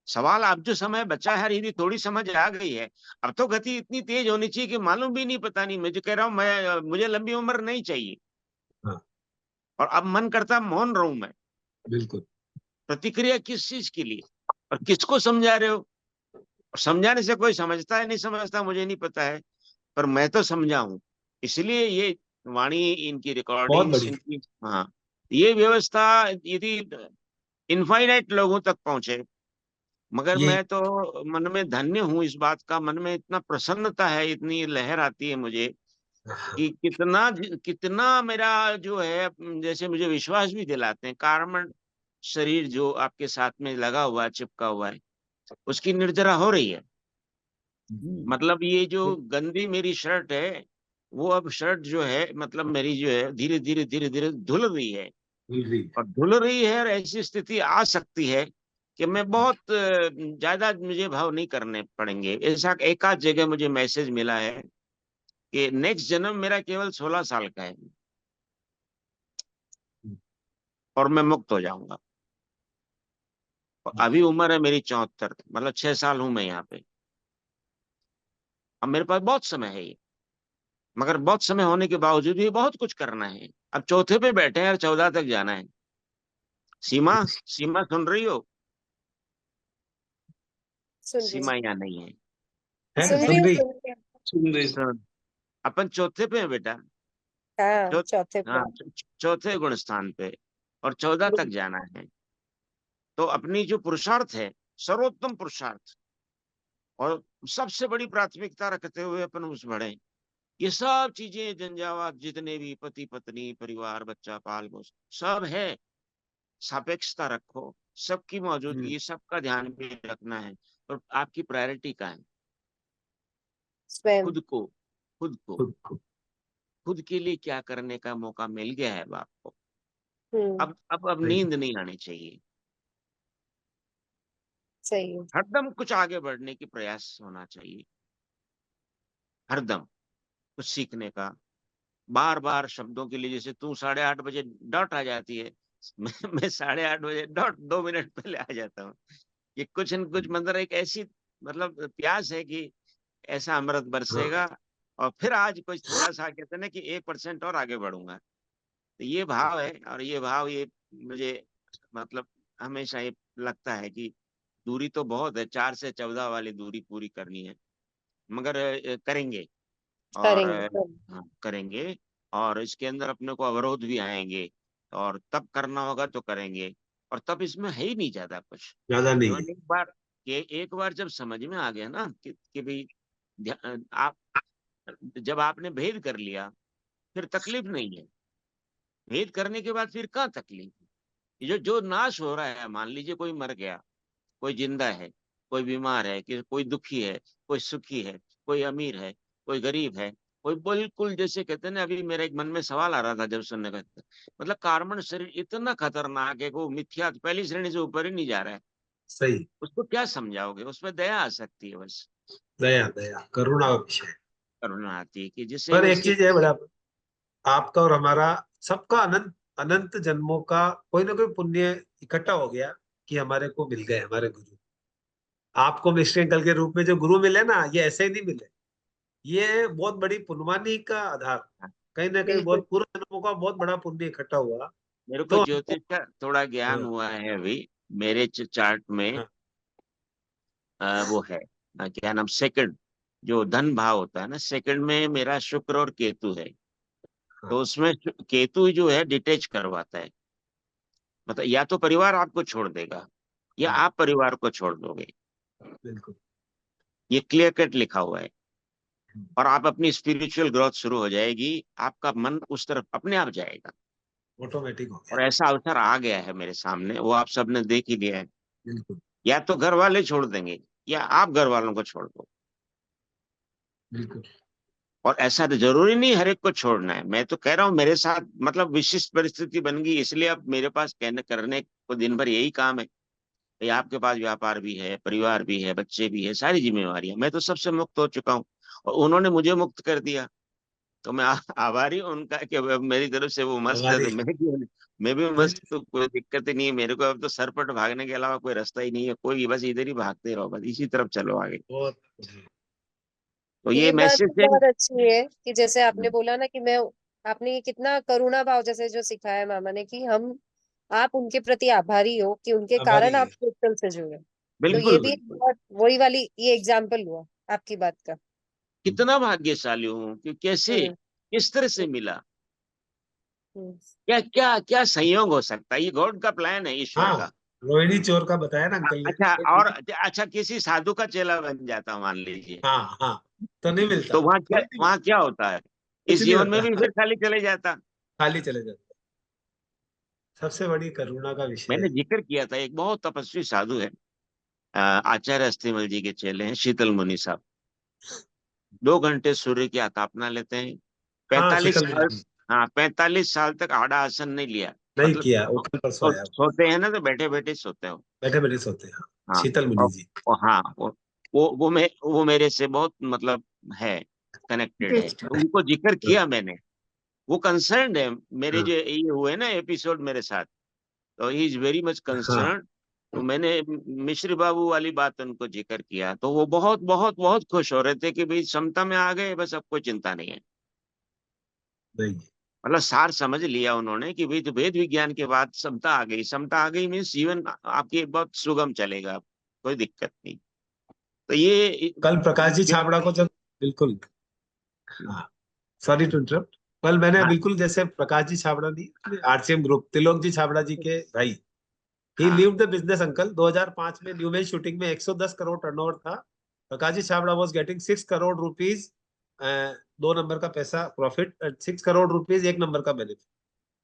सवाल, अब जो समय बचा है, यदि थोड़ी समझ आ गई है, अब तो गति इतनी तेज होनी चाहिए कि मालूम भी नहीं, पता नहीं। मैं जो कह रहा हूँ, मुझे लंबी उम्र नहीं चाहिए। हाँ। और अब मन करता मौन रहूं मैं। बिल्कुल। प्रतिक्रिया किस चीज के लिए और किसको समझा रहे हो? और समझाने से कोई समझता है नहीं समझता मुझे नहीं पता है, पर मैं तो समझा हूं। इसलिए ये वाणी, इनकी रिकॉर्डिंग्स, इनकी, हाँ, ये व्यवस्था यदि इनफाइनाइट लोगों तक पहुंचे, मगर ये मैं तो मन में धन्य हूं इस बात का, मन में इतना प्रसन्नता है, इतनी लहर आती है मुझे कि कितना कितना मेरा जो है, जैसे मुझे विश्वास भी दिलाते हैं, कारण शरीर जो आपके साथ में लगा हुआ है, चिपका हुआ है, उसकी निर्जरा हो रही है। मतलब ये जो गंदी मेरी शर्ट है, वो अब शर्ट जो है, मतलब मेरी जो है, धीरे धीरे धीरे धीरे धुल रही है। और धुल रही है, और ऐसी स्थिति आ सकती है कि मैं बहुत ज्यादा मुझे भाव नहीं करने पड़ेंगे। ऐसा एक आध जगह मुझे मैसेज मिला है कि नेक्स्ट जन्म मेरा केवल 16 साल का है और मैं मुक्त हो जाऊंगा। और अभी उम्र है मेरी 74, मतलब 6 साल हूं मैं यहाँ पे। अब मेरे पास बहुत समय है ये, मगर बहुत समय होने के बावजूद भी बहुत कुछ करना है। अब चौथे पे बैठे हैं, 14 तक जाना है। सीमा, सीमा सुन रही हो? सुन रही सीमा हूँ। यहाँ नहीं है। है सुन रही सुन हूँ रही? सुन रही हूँ। सुन रही तो अपन चौथे पे हैं बेटा। हाँ चौ, चौथे पे। हाँ, चौथे गुण स्थान पे, और 14 तक जाना है। तो अपनी जो पुरुषार्थ है, सर्वोत्तम पुरुषार्थ और सबसे बड़ी प्राथमिकता रखते हुए अपन उस बढ़े। ये सब चीजें झंझावात जितने भी पति पत्नी परिवार बच्चा पाल पोस सब है, सापेक्षता रखो, सबकी मौजूदगी सबका ध्यान भी रखना है। और आपकी प्रायोरिटी का है स्वयं। खुद को, खुद को, खुद को। खुद के लिए क्या करने का मौका मिल गया है बाप को। हम्म। अब नींद नहीं आनी चाहिए, सही है। हरदम कुछ आगे बढ़ने की प्रयास होना चाहिए, हरदम कुछ सीखने का। बार बार शब्दों के लिए, जैसे तू 8:30 बजे डॉट आ जाती है, मैं 8:30 बजे डॉट 2 मिनट पहले आ जाता हूँ। ये कुछ न कुछ मतलब एक ऐसी मतलब प्यास है कि ऐसा अमृत बरसेगा, और फिर आज कुछ थोड़ा सा कहते हैं ना कि 1% और आगे बढ़ूंगा। तो ये भाव है, और ये भाव ये मुझे मतलब हमेशा ये लगता है कि दूरी तो बहुत है, 4 से 14 वाली दूरी पूरी करनी है, मगर करेंगे। और करेंगे। हाँ, करेंगे। और इसके अंदर अपने को अवरोध भी आएंगे, और तब करना होगा तो करेंगे। और तब इसमें है ही नहीं ज्यादा कुछ, ज्यादा नहीं है। केवल एक बार जब समझ में आ गया ना कि भाई आप जब आपने भेद कर लिया, फिर तकलीफ नहीं है। भेद करने के बाद फिर कहाँ तकलीफ है? ये जो जो नाश हो रहा है, मान लीजिए कोई मर गया, कोई जिंदा है, कोई बीमार है, कि कोई दुखी है, कोई सुखी है, कोई अमीर है, कोई गरीब है, कोई बिल्कुल जैसे कहते हैं ना, अभी मेरे एक मन में सवाल आ रहा था जब सुनने का, मतलब कार्बन शरीर इतना खतरनाक है कि वो मिथ्या पहली श्रेणी से ऊपर ही नहीं जा रहा है, सही। उसको क्या समझाओगे? उसमें दया आ सकती है, बस दया दया करुणा का विषय है। करुणा आती है कि जिससे पर वो एक चीज है बड़ा, आपका और हमारा सबका अनंत अनंत जन्मों का कोई ना कोई पुण्य इकट्ठा हो गया कि हमारे को मिल गए हमारे गुरु। आपको मिस्टर अंकल के रूप में जो गुरु मिले ना, ये ऐसे ही नहीं मिले, ये बहुत बड़ी पुण्यवानी का आधार, कहीं ना कहीं बिल्कुल। बहुत पूर्व जन्मों का बहुत बड़ा पुण्य इकट्ठा हुआ। मेरे को तो ज्योतिष का थोड़ा ज्ञान हाँ, हुआ है अभी। मेरे चार्ट में हाँ, वो है क्या नाम, सेकंड जो धन भाव होता है ना, सेकंड में मेरा शुक्र और केतु है। हाँ, तो उसमें केतु जो है डिटेच करवाता है, मतलब या तो परिवार आपको छोड़ देगा, या हाँ, आप परिवार को छोड़ दोगे। बिल्कुल। ये क्लियर कट लिखा हुआ है। और आप अपनी स्पिरिचुअल ग्रोथ शुरू हो जाएगी, आपका मन उस तरफ अपने आप जाएगा। ऑटोमेटिक हो और गया। ऐसा अवसर आ गया है मेरे सामने, वो आप सबने देख ही लिया है। बिल्कुल या तो घर वाले छोड़ देंगे, या आप घर वालों को छोड़ दो। बिल्कुल। और ऐसा तो जरूरी नहीं हर एक को छोड़ना है, मैं तो कह रहा हूँ मेरे साथ मतलब विशिष्ट परिस्थिति बन गई, इसलिए अब मेरे पास कहने करने को दिन भर यही काम है। भाई आपके पास व्यापार भी है, परिवार भी है, बच्चे भी है, सारी जिम्मेवारियां, मैं तो सबसे मुक्त हो चुका हूँ, और उन्होंने मुझे मुक्त कर दिया। तो मैं आभारी हूँ उनका कि अब मेरी तरफ से वो मस्त है, हमारी तो मैं क्यों नहीं? मैं भी मस्त, तो कोई दिक्कत ही नहीं है मेरे को। अब तो सरपट भागने के अलावा कोई रास्ता ही नहीं है, कोई बस इधर ही भागते रहो, बस इसी तरफ चलो आगे। बहुत। तो ये ये बात मैसेज तो है। बहुत अच्छी है कि जैसे आपने बोला ना कि मैं, आपने ये कितना करुणा भाव जैसे जो सिखाया मामा ने कि हम, आप उनके प्रति आभारी हो कि उनके कारण आभारी आप है। क्रिस्टल से जुड़े। तो ये बिल्कुल भी एक बिल्कुल। बहुत वही वाली ये एग्जाम्पल हुआ आपकी बात का। कितना भाग्यशाली हूँ कि कैसे, हम्म। किस तरह से मिला। हम्म। क्या क्या क्या संयोग हो सकता है, ये गॉड का प्लान है, ईश्वर हाँ, का। रोहिणी चोर का बताया ना अंकल ने। अच्छा, और अच्छा किसी साधु का चेला बन जाता मान लीजिए, हाँ हाँ, तो नहीं मिलता, तो कोई नहीं वहां मिलता, क्या होता है? कुछ इस नहीं जीवन में होता। भी फिर खाली चले जाता। खाली चले जाते। सबसे बड़ी करुणा का विषय मैंने है। जिक्र किया था, एक बहुत तपस्वी साधु है, आचार्य अस्थिमल जी के चेले हैं, शीतल मुनि साहब। 2 घंटे सूर्य की आतापना लेते हैं, हाँ, 45 साल। शीतल। हाँ, 45 साल तक आड़ा आसन नहीं लिया। नहीं मतलब किया, वो कल परसों आया। सोते हैं ना तो बैठे बैठे सोते हो। बैठे बैठे सोते हैं। हाँ। शीतल मुनि और, जी। हाँ, वो मेरे से बहुत मतलब है, कनेक्टेड है, तो उनको जिक्र हाँ, किया मैंने। वो कंसर्न है, मेरे हाँ, जो ये हुए ना एपिसोड मेरे साथ, तो ही इज वेरी मच हाँ, कंसर्न। तो मैंने मिश्र बाबू वाली बात उनको जिक्र किया, तो वो बहुत बहुत बहुत खुश हो रहे थे कि भाई समता में आ गए, बस अब कोई चिंता नहीं है। नहीं। मतलब सार समझ लिया उन्होंने कि भाई तो वेद विज्ञान के बाद समता आ गई, समता आ गई मीन्स जीवन आपकी बहुत सुगम चलेगा, कोई दिक्कत नहीं। तो ये कल प्रकाश जी छाबड़ा को जब, बिल्कुल, हाँ, सॉरी टू इंटरप्ट, कल मैंने हाँ बिल्कुल जैसे प्रकाश जी छाबड़ा नहीं, आरसीएम ग्रुप, तिलोक जी छाबड़ा जी के भाई, ही हाँ लीव्ड द बिजनेस अंकल। 2005 में न्यूमेन शूटिंग में 110 करोड़ टर्नओवर था। Prakash ji Chhabra was getting 6 crore rupees, 2 number का पैसा प्रॉफिट, 6 करोड़ रुपीज 1 नंबर का बेनिफिट।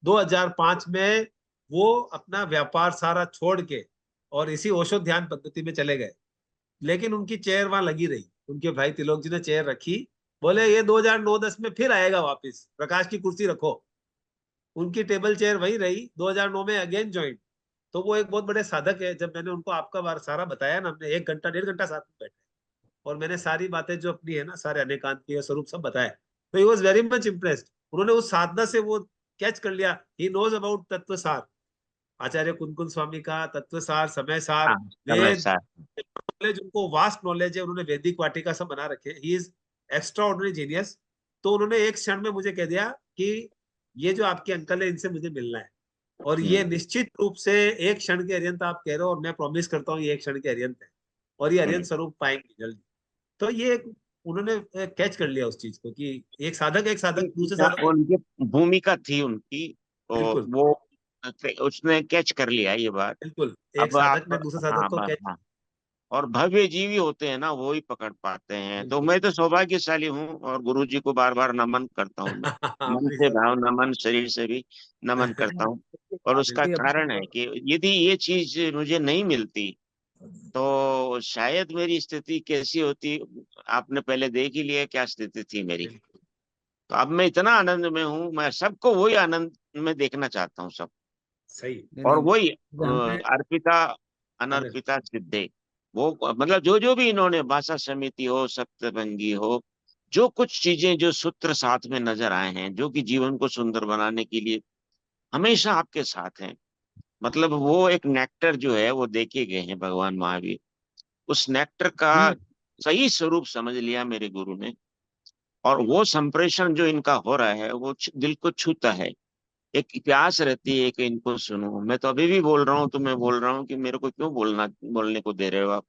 2005 में वो अपना व्यापार सारा छोड़ के और इसी ओशो ध्यान पद्धति में चले गए, लेकिन उनकी चेयर वहां लगी रही। उनके भाई तिलोक जी ने चेयर रखी, बोले ये 2009-10 में फिर आएगा वापस, प्रकाश की कुर्सी रखो। उनकी टेबल चेयर वही रही, 2009 में अगेन ज्वाइन। तो वो एक बहुत बड़े साधक है। जब मैंने उनको आपका बार सारा बताया ना, हमने 1 घंटा 1.5 घंटा साथ में बैठे और मैंने सारी बातें जो अपनी है ना, सारे अनेकांत के स्वरूप सब बताए, तो he was very much impressed. उन्होंने उस साधना से वो कैच कर लिया, ही नोज अबाउट तत्व सार, आचार्य कुनकुन स्वामी का तत्व सार, समय सार, हाँ समय वेद साथ। नॉलेज, उनको वास्ट नॉलेज है। उन्होंने वैदिक वाटिका सब बना रखे, he is extra ordinary genius. तो उन्होंने एक क्षण में मुझे कह दिया कि ये जो आपके अंकल है, इनसे मुझे मिलना है, और ये निश्चित रूप से एक क्षण के अर्यंत आप कह रहे हो, और मैं प्रॉमिस करता हूँ ये एक क्षण के अर्यंत है, और ये अर्यंत स्वरूप पाएंगे जल्दी। तो ये उन्होंने कैच कर लिया उस चीज को कि एक साधक दूसरे साधक को, उनकी भूमिका थी उनकी, तो बिल्कुल वो उसने कैच कर लिया ये बात। बिल्कुल, एक अब साधक आप, ने दूसरे साधक हाँ को बस कैच। हाँ, और भव्य जीवी होते हैं ना, वो ही पकड़ पाते हैं। तो बिल्कुल मैं तो सौभाग्यशाली हूँ, और गुरु जी को बार बार नमन करता हूँ मैं, मन प्लीज से सर। भाव नमन, शरीर से भी नमन करता हूँ। और उसका बेटी अपने कारण है को कि यदि ये चीज मुझे नहीं मिलती तो शायद मेरी स्थिति कैसी होती, आपने पहले देख ही लिया क्या स्थिति थी मेरी। तो अब मैं इतना आनंद में हूँ, मैं सबको वही आनंद में देखना चाहता हूँ सब। सही। नहीं और नहीं, वही हमें अर्पिता अरे अनर्पिता सिद्धे, वो मतलब जो जो भी इन्होंने, भाषा समिति हो, सप्तभंगी हो, जो कुछ चीजें, जो सूत्र साथ में नजर आए हैं, जो कि जीवन को सुंदर बनाने के लिए हमेशा आपके साथ हैं। मतलब वो एक नेक्टर जो है वो देखे गए हैं भगवान महावीर, उस नेक्टर का नहीं, सही स्वरूप समझ लिया मेरे गुरु ने। और वो संप्रेषण जो इनका हो रहा है वो दिल को छूता है। एक प्यास रहती है कि इनको सुनो। मैं तो अभी भी बोल रहा हूँ, तो मैं बोल रहा हूँ कि मेरे को क्यों बोलने को दे रहे हो आप।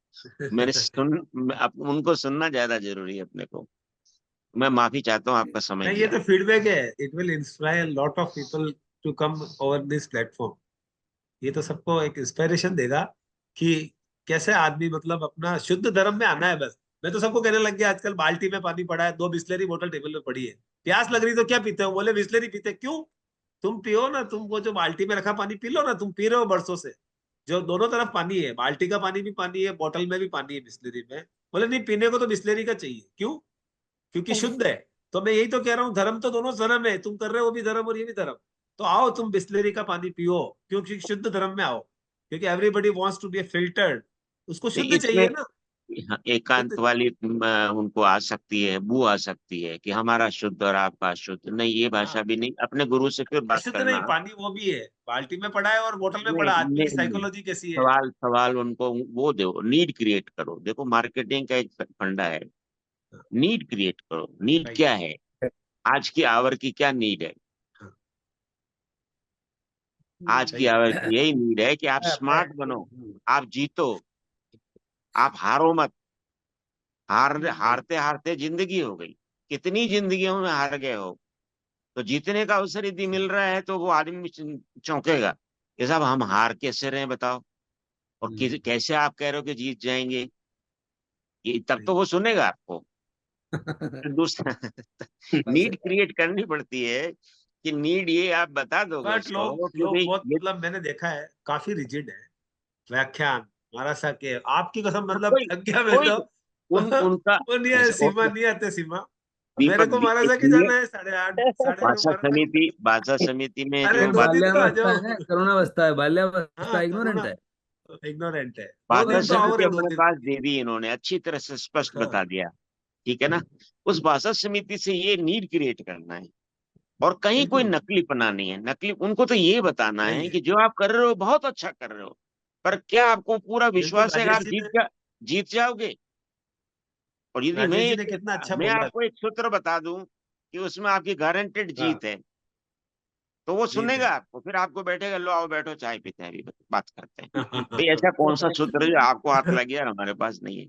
मेरे उनको सुनना ज्यादा जरूरी है अपने को। मैं माफी चाहता हूँ आपका समय नहीं, ये लिया। तो फीडबैक है, it will inspire lot of people to come over this platform. ये तो सबको एक इंस्पिरेशन देगा कि कैसे आदमी मतलब अपना शुद्ध धर्म में आना है बस। मैं तो सबको कहने लग गया आजकल, बाल्टी में पानी पड़ा है, 2 बिस्लेरी बोतल टेबल पे पड़ी है, प्यास लग रही तो क्या पीते हो, बोले बिस्लेरी पीते। क्यों? तुम पियो ना, तुम वो जो बाल्टी में रखा पानी पी लो ना, तुम पी रहे हो बरसों से। जो दोनों तरफ पानी है, बाल्टी का पानी भी पानी है, बोतल में भी पानी है, बिस्लेरी में। बोले नहीं, पीने को तो बिस्लेरी का चाहिए। क्यों? क्योंकि शुद्ध है। तो मैं यही तो कह रहा हूँ, धर्म तो दोनों धर्म है, तुम कर रहे हो वो भी धर्म और ये भी धर्म। तो आओ तुम बिस्लेरी का पानी पियो, क्योंकि शुद्ध धर्म में आओ, क्योंकि everybody wants to be filtered, उसको शुद्ध इसमें चाहिए ना। हाँ, एकांत शुद्ध, वाली उनको आ सकती है, बू आ सकती है कि हमारा शुद्ध और आपका शुद्ध नहीं। ये भाषा हाँ, भी नहीं, अपने गुरु से फिर बात अशुद्ध नहीं, करना। पानी वो भी है, बाल्टी में पड़ा है और बोतल में नहीं पड़ा। आदमी नहीं की नहीं, साइकोलॉजी कैसी है। सवाल सवाल उनको वो दो, नीड क्रिएट करो। देखो मार्केटिंग का एक फंडा है, नीड क्रिएट करो। Need right. क्या है, आज की आवर की क्या नीड है। आज की सही है। आवर की यही नीड है कि आप स्मार्ट बनो, आप जीतो, आप हारो मत। सही। हारते हारते जिंदगी हो गई, कितनी जिंदगियों में हार गए हो। तो जीतने का अवसर यदि मिल रहा है तो वो आदमी चौंकेगा कि साहब हम हार कैसे रहे बताओ, और कैसे आप कह रहे हो कि जीत जाएंगे। ये तब तो सही। वो सुनेगा आपको। दूसरा नीड क्रिएट करनी पड़ती है कि नीड ये आप बता दोगे बट लोग उसको कि लोग भाई बहुत ये मतलब मैंने देखा है काफी रिजिड है। व्याख्यान महाराज साहब के, आपकी कसम मतलब कोई थक गया मैं कोई तो। उनका वो नहीं है, ऐसा सीमा नहीं आते सीमा। मेरे दीपक को महाराज साहब की इसलिए जाना है 8:30 8:30 भाषा समिति में अरे जो 2 दिन तो आ बाल्यावस्था जाओ। है ना, करुणावस्था है, बाल्यावस्था हाँ, इग्नोरेंट करुणा, है। इग्नोरेंट है। दो भाषा दिन तो आओ समिति रे, दो अपने दिन पास दे दी इन्होंने, अच्छी तरह से स्पष्ट हाँ, बता दिया। ठीक है ना। उस भाषा समिति से ये नीड क्रिएट करना है, और कहीं कोई बिल्कुल नकलीपना नहीं है। नकली उनको तो ये बताना नहीं है है। कि जो आप कर रहे हो बहुत अच्छा कर रहे हो, पर क्या आपको पूरा बिल्कुल, विश्वास है कि राजेश आप जी ने, जीत जाओगे। और यदि राजेश जी ने कितना अच्छा मैं बोला। आपको एक सूत्र बता दूं कि उसमें आपकी गारंटेड हाँ, जीत है, तो वो जीत सुनेगा है। आपको, फिर आपको बैठेगा, लो आओ बैठो चाय पीते हैं, अभी बात करते हैं। भाई ऐसा कौन सा सूत्र है जो आपको हाथ लग गया और हमारे पास नहीं है।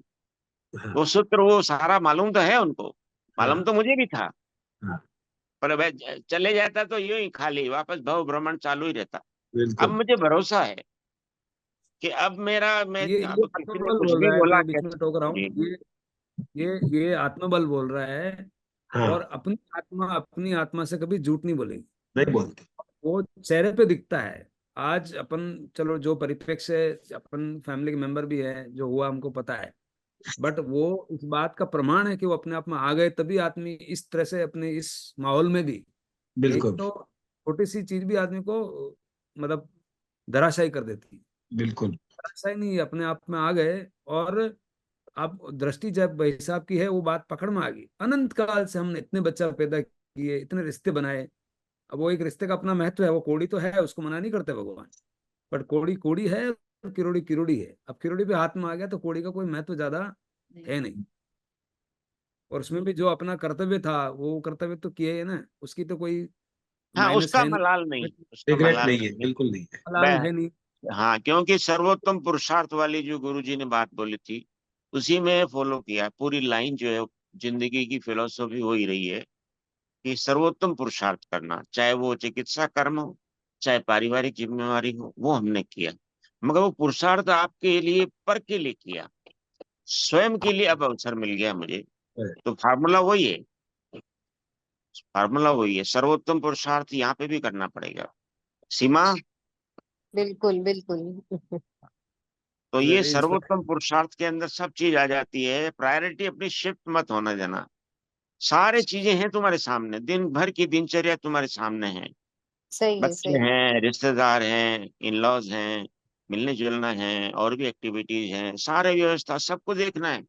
हाँ, वो सूत्र वो सारा मालूम तो है उनको, मालूम हाँ, तो मुझे भी था, हाँ, पर वह चले जाता तो यूं ही खाली वापस भव भ्रमण चालू ही रहता। अब बिल्कुल। मुझे भरोसा है कि अब मैं ये अब किसी ने आत्मबल कुछ बोल भी रहा है, बोला मैं बीच में टोक रहा हूँ। जी ये आत्मबल बोल रहा है। हाँ, और अपनी आत्मा से कभी झूठ नहीं बोलेगी। नहीं बोलते। वो चेहरे पे दिखता है। आज अपन, चलो जो परिप्रेक्ष्य है, अपन फैमिली के मेंबर भी है, जो हुआ हमको पता है। बट वो इस बात का प्रमाण है कि वो अपने आप में आ गए, तभी आदमी इस तरह से अपने इस माहौल में भी, एक बिल्कुल, तो छोटी सी चीज भी आदमी को मतलब धराशायी कर देती है। बिल्कुल। धराशायी नहीं, अपने आप में आ गए। और अब दृष्टि जब भाई साहब की है, वो बात पकड़ में आ गई। अनंत काल से हमने इतने बच्चा पैदा किए, इतने रिश्ते बनाए। अब वो एक रिश्ते का अपना महत्व है। वो कोड़ी तो है, उसको मना नहीं करते भगवान। बट कोड़ी कोड़ी है और किरोड़ी किरोड़ी है। अब किरोड़ी पे हाथ में आ गया तो कोड़ी का कोई महत्व ज्यादा है नहीं। और उसमें भी जो अपना कर्तव्य था, वो कर्तव्य तो किए है ना, उसकी तो कोई हाँ, माइनस उसका है नहीं। मलाल नहीं, उसका रिग्रेट मलाल नहीं है, नहीं है। बिल्कुल नहीं है। हलाल है नहीं। हाँ, क्योंकि सर्वोत्तम पुरुषार्थ वाली जो गुरुजी ने बात बोली थी, उसी में फॉलो किया। पूरी लाइन जो है जिंदगी की फिलोसॉफी वही रही है कि सर्वोत्तम पुरुषार्थ करना, चाहे वो चिकित्सा कर्म हो, चाहे पारिवारिक जिम्मेवारी हो, वो हमने किया। मगर वो पुरुषार्थ आपके लिए, पर के लिए किया, स्वयं के लिए अब अवसर मिल गया मुझे। तो फार्मूला वही है, फार्मूला वही है, सर्वोत्तम पुरुषार्थ यहाँ पे भी करना पड़ेगा। सीमा, बिल्कुल बिल्कुल। तो ये वेरी इंस्पायरिंग। सर्वोत्तम पुरुषार्थ के अंदर सब चीज आ जाती है। प्रायोरिटी अपनी शिफ्ट मत होना देना। सारे चीजें हैं तुम्हारे सामने, दिन भर की दिनचर्या तुम्हारे सामने है। सही है बच्चे सही। हैं, रिश्तेदार हैं, इन लॉज हैं, मिलने जुलना है, और भी एक्टिविटीज हैं, सारे व्यवस्था सबको देखना है।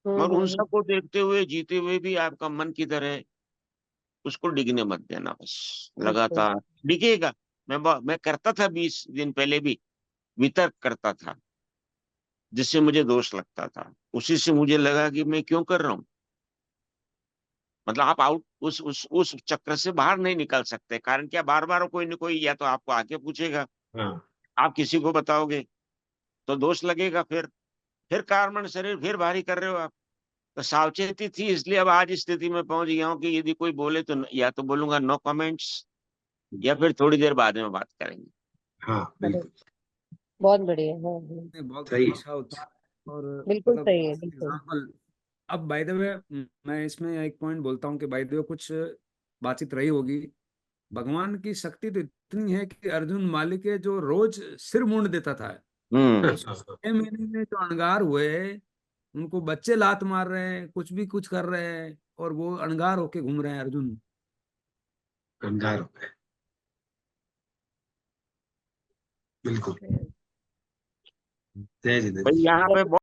मगर उन हम्म। सबको देखते हुए, जीते हुए भी आपका मन किधर है, उसको डिगने मत देना बस। बिल्कुल लगातार डिगेगा। मैं करता था 20 दिन पहले भी, वितर्क करता था, जिससे मुझे दोष लगता था। उसी से मुझे लगा कि मैं क्यों कर रहा हूँ। मतलब आप आउट उस चक्र से बाहर नहीं निकल सकते। कारण क्या, बार बार कोई न कोई या तो आपको आके पूछेगा, हाँ, आप किसी को बताओगे तो दोष लगेगा। फिर कारण शरीर फिर भारी कर रहे हो आप। तो सावचेती थी, इसलिए अब आज इस स्थिति में पहुंच गया हूँ कि यदि कोई बोले तो या तो बोलूंगा नो कमेंट्स, या फिर थोड़ी देर बाद में बात करेंगे। हाँ, बड़े बिल्कुल बहुत बढ़िया हाँ नहीं, बहुत सही है। अच्छा होता है। और बिल्कुल मतलब सही है बिल्कुल। एग्जाम्पल। अब बाय द वे, मैं इसमें एक पॉइंट बोलता हूँ कि बाय द वे कुछ बातचीत रही होगी। भगवान की शक्ति तो इतनी है कि अर्जुन मालिक के जो रोज सिर मूंड देता था, हम्म। उस 6 महीने में जो अणगार हुए, उनको बच्चे लात मार रहे हैं, कुछ भी कुछ कर रहे हैं, और वो अणगार होके घूम रहे हैं अर्जुन। कंगार हो गए, बिल्कुल। जय जिनेन्द्र। भाई यहाँ पे